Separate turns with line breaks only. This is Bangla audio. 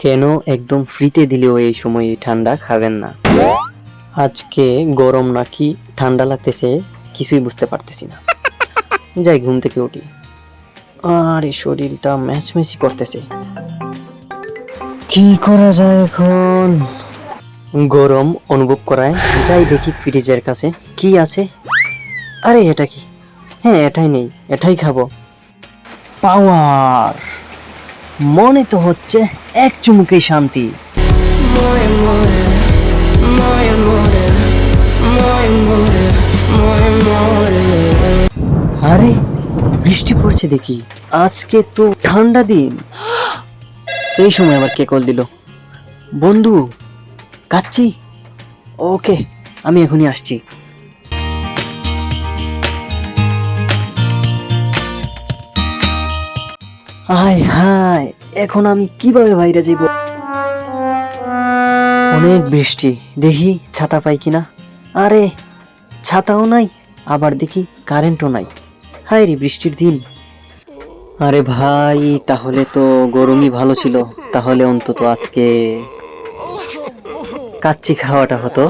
কেন একদম ফ্রিতে দিলেও এই সময় ঠান্ডা খাবেন না। আজকে গরম নাকি ঠান্ডা লাগতেছে কিছুই বুঝতে পারতেছি না। যাই ঘুম থেকে উঠি। আরে শরীরটা ম্যাচম্যাচি করতেছে, কি করা যায় এখন। গরম অনুভব করায় যাই দেখি ফ্রিজের কাছে কি আছে। আরে এটা কি? হ্যাঁ এটাই নেই, এটাই খাবো। পাওয়ার, মনে তো হচ্ছে এক চুমুকেই শান্তি। আরে বৃষ্টি পড়ছে দেখি, আজকে তো ঠান্ডা দিন। এই সময় আবার কে কল দিল? বন্ধু কাচ্চি, ওকে আমি এখনই আসছি। হায় হায়, এখন আমি কিভাবে বাইরে যাইব? অনেক বৃষ্টি, দেখি ছাতা পাই কিনা। আরে ছাতাও নাই, আবার দেখি কারেন্টও নাই। হায় রে বৃষ্টির দিন। আরে ভাই, তাহলে তো গরমই ভালো ছিল, তাহলে অন্তত আজকে কাচ্চি খাওয়াটা হতো।